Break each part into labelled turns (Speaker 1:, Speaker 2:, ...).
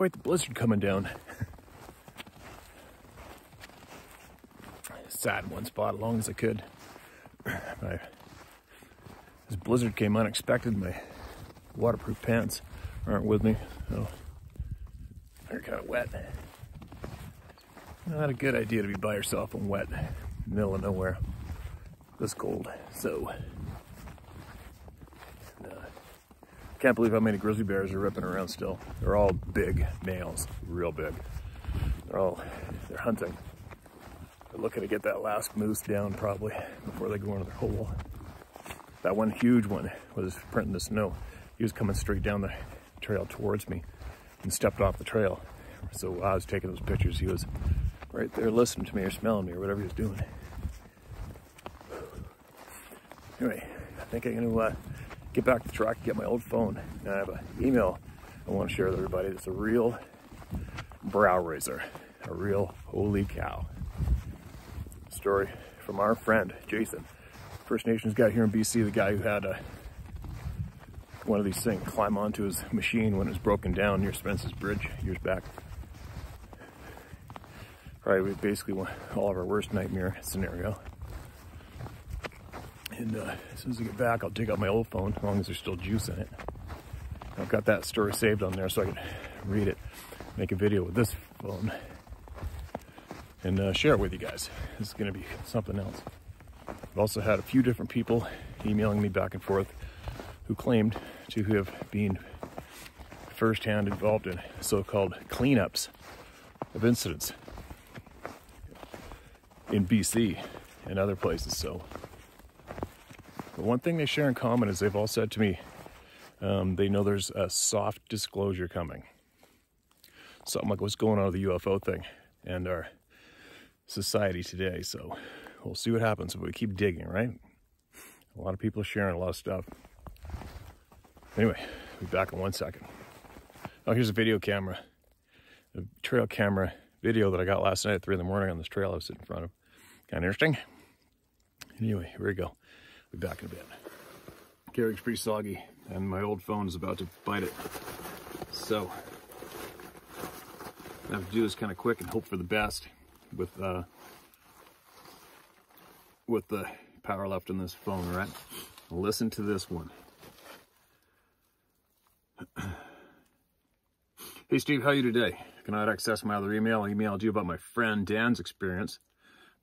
Speaker 1: quite the blizzard coming down. Sat in one spot as long as I could. This blizzard came unexpected. My waterproof pants aren't with me, so they're kind of wet. Not a good idea to be by yourself and wet in the middle of nowhere this cold. So can't believe how many grizzly bears are ripping around still. They're all big males, real big. They're hunting. They're looking to get that last moose down probably before they go into their hole. That one huge one was printing the snow. He was coming straight down the trail towards me and stepped off the trail. So I was taking those pictures. He was right there listening to me or smelling me or whatever he was doing. Anyway, I think I'm gonna get back to the truck, get my old phone, and I have an email I want to share with everybody. It's a real brow raiser, a real holy cow story from our friend Jason, First Nations guy here in BC, the guy who had one of these things climb onto his machine when it was broken down near Spence's Bridge years back. Probably basically all of our worst nightmare scenario. And as soon as I get back, I'll dig out my old phone, as long as there's still juice in it. I've got that story saved on there so I can read it, make a video with this phone, and share it with you guys. This is going to be something else. I've also had a few different people emailing me back and forth who claimed to have been firsthand involved in so-called cleanups of incidents in BC and other places. So the one thing they share in common is they've all said to me they know there's a soft disclosure coming. Something like what's going on with the UFO thing and our society today. So we'll see what happens if we keep digging, right? A lot of people are sharing a lot of stuff. Anyway, I'll be back in 1 second. Oh, here's a video camera, a trail camera video that I got last night at 3 in the morning on this trail I was sitting in front of. Kind of interesting. Anyway, here we go. I'll be back in a bit. Carrier's pretty soggy, and my old phone is about to bite it. So, I have to do this kind of quick and hope for the best with the power left in this phone, right? Listen to this one. Hey Steve, how are you today? Cannot access my other email. I emailed you about my friend Dan's experience,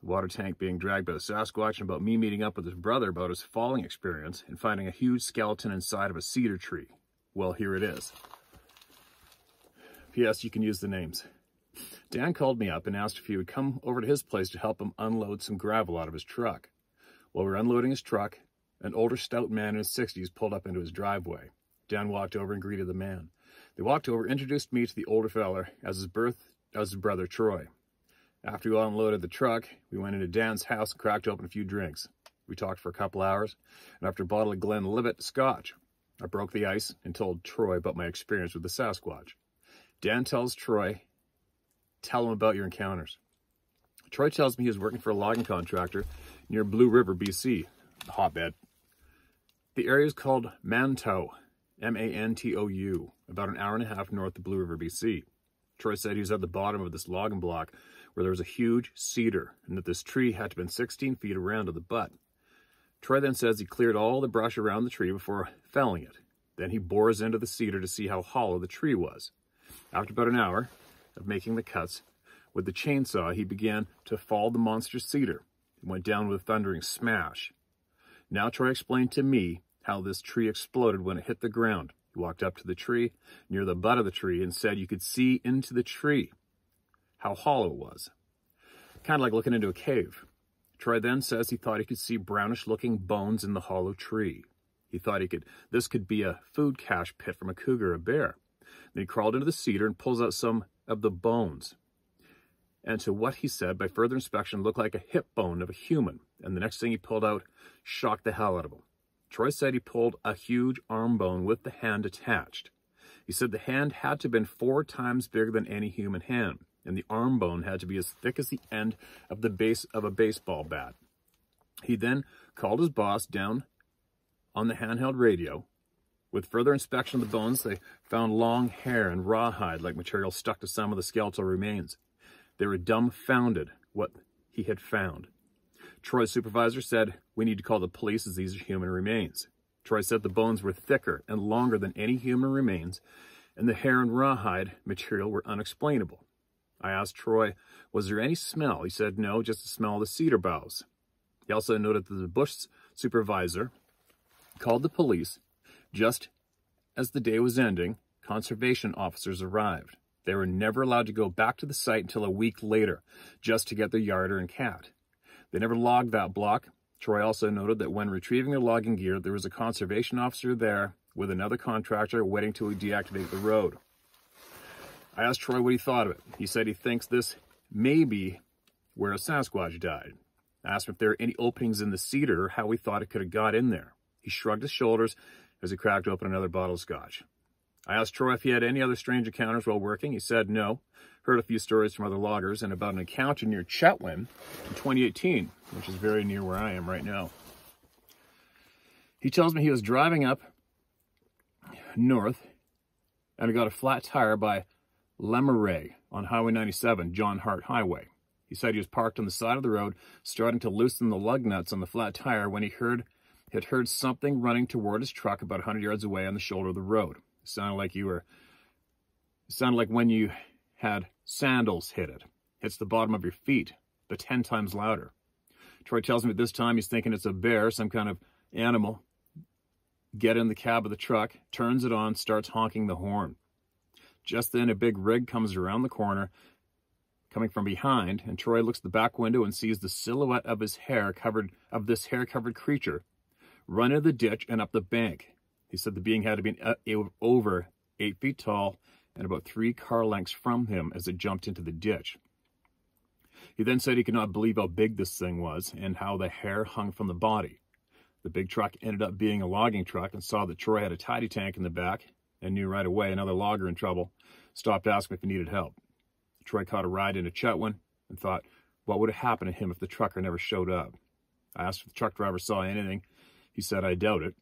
Speaker 1: the water tank being dragged by the Sasquatch, and about me meeting up with his brother about his falling experience and finding a huge skeleton inside of a cedar tree. Well, here it is. P.S. You can use the names. Dan called me up and asked if he would come over to his place to help him unload some gravel out of his truck. While we were unloading his truck, an older stout man in his 60s pulled up into his driveway. Dan walked over and greeted the man. They walked over, introduced me to the older fella as his brother Troy. After we all unloaded the truck, we went into Dan's house and cracked open a few drinks. We talked for a couple hours, and after a bottle of Glenlivet Scotch, I broke the ice and told Troy about my experience with the Sasquatch. Dan tells Troy, "Tell him about your encounters." Troy tells me he was working for a logging contractor near Blue River, BC, a hotbed. The area is called Mantou, M-A-N-T-O-U, about an hour and a half north of Blue River, BC. Troy said he was at the bottom of this logging block where there was a huge cedar and that this tree had to have been 16 feet around to the butt. Troy then says he cleared all the brush around the tree before felling it. Then he bores into the cedar to see how hollow the tree was. After about an hour of making the cuts with the chainsaw, he began to fall the monster cedar and went down with a thundering smash. Now Troy explained to me how this tree exploded when it hit the ground. He walked up to the tree, near the butt of the tree, and said you could see into the tree, how hollow it was. Kind of like looking into a cave. Troy then says he thought he could see brownish-looking bones in the hollow tree. He thought this could be a food cache pit from a cougar or a bear. Then he crawled into the cedar and pulls out some of the bones. And to what he said, by further inspection, looked like a hip bone of a human. And the next thing he pulled out shocked the hell out of him. Troy said he pulled a huge arm bone with the hand attached. He said the hand had to have been 4 times bigger than any human hand, and the arm bone had to be as thick as the end of the base of a baseball bat. He then called his boss down on the handheld radio With further inspection of the bones, they found long hair and rawhide-like material stuck to some of the skeletal remains. They were dumbfounded what he had found. Troy's supervisor said, "We need to call the police as these are human remains." Troy said the bones were thicker and longer than any human remains, and the hair and rawhide material were unexplainable. I asked Troy, was there any smell? He said no, just the smell of the cedar boughs. He also noted that the bush supervisor called the police. Just as the day was ending, conservation officers arrived. They were never allowed to go back to the site until a week later, just to get their yarder and cat. They never logged that block. Troy also noted that when retrieving their logging gear, there was a conservation officer there with another contractor waiting to deactivate the road. I asked Troy what he thought of it. He said he thinks this may be where a Sasquatch died. I asked him if there were any openings in the cedar or how he thought it could have got in there. He shrugged his shoulders as he cracked open another bottle of scotch. I asked Troy if he had any other strange encounters while working. He said no. Heard a few stories from other loggers and about an encounter near Chetwynd in 2018, which is very near where I am right now. He tells me he was driving up north and he got a flat tire by Lemeray on Highway 97, John Hart Highway. He said he was parked on the side of the road, starting to loosen the lug nuts on the flat tire when he had heard something running toward his truck about 100 yards away on the shoulder of the road. It sounded like when you had sandals hit it. Hits the bottom of your feet, but 10 times louder. Troy tells me at this time he's thinking it's a bear, some kind of animal. Get in the cab of the truck, turns it on, starts honking the horn. Just then a big rig comes around the corner, coming from behind, and Troy looks at the back window and sees the silhouette of this hair-covered creature run into the ditch and up the bank. He said the being had to be over 8 feet tall and about 3 car lengths from him as it jumped into the ditch. He then said he could not believe how big this thing was and how the hair hung from the body. The big truck ended up being a logging truck and saw that Troy had a tidy tank in the back and knew right away another logger in trouble. Stopped asking if he needed help. Troy caught a ride into Chetwynd and thought, what would have happened to him if the trucker never showed up? I asked if the truck driver saw anything. He said, I doubt it.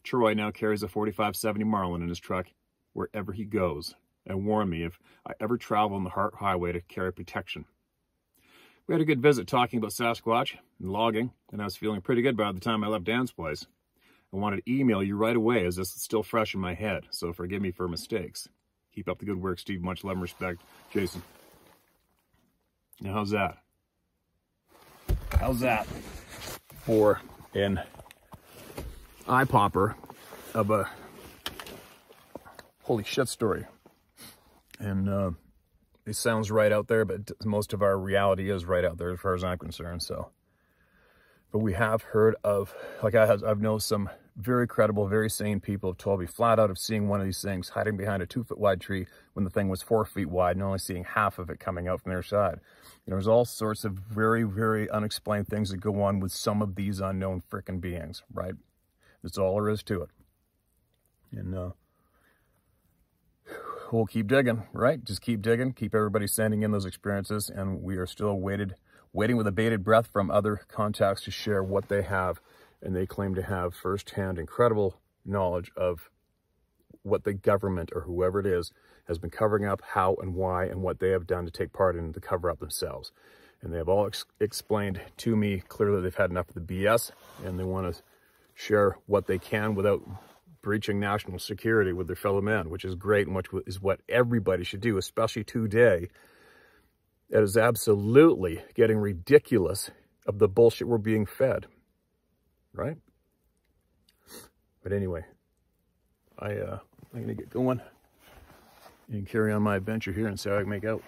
Speaker 1: Troy now carries a 4570 Marlin in his truck wherever he goes and warned me if I ever travel on the Hart Highway to carry protection. We had a good visit talking about Sasquatch and logging, and I was feeling pretty good by the time I left Dan's place. I wanted to email you right away as this is still fresh in my head, so forgive me for mistakes. Keep up the good work, Steve. Much love and respect. Jason. Now, how's that? How's that for an eye popper of a holy shit story? And it sounds right out there, but most of our reality is right out there as far as I'm concerned. So, but we have heard of, like I've known some very credible, very sane people have told me flat out of seeing one of these things hiding behind a 2-foot wide tree when the thing was 4 feet wide and only seeing half of it coming out from their side. You know, there's all sorts of very, very unexplained things that go on with some of these unknown frickin' beings, right? That's all there is to it. And we'll keep digging, right? Just keep digging, keep everybody sending in those experiences, and we are still waiting with a bated breath from other contacts to share what they have. And they claim to have firsthand incredible knowledge of what the government or whoever it is has been covering up, how and why, and what they have done to take part in the cover-up themselves. And they have all explained to me clearly they've had enough of the BS, and they want to share what they can without breaching national security with their fellow men, which is great and which is what everybody should do, especially today. It is absolutely getting ridiculous of the bullshit we're being fed. Right? But anyway, I'm going to get going and carry on my adventure here and see how I can make out.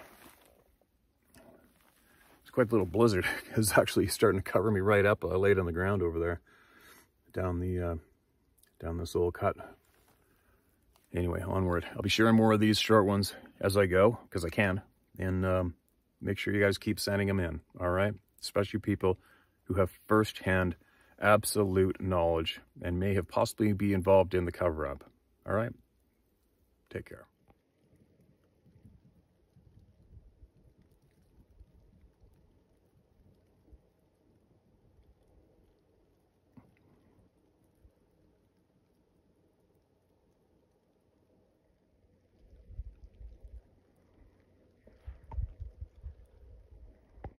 Speaker 1: It's quite a little blizzard. It's actually starting to cover me right up. I laid on the ground over there down this little cut. Anyway, onward. I'll be sharing more of these short ones as I go because I can. And make sure you guys keep sending them in. All right? Especially people who have firsthand absolute knowledge and may have possibly be involved in the cover-up. All right? Take care.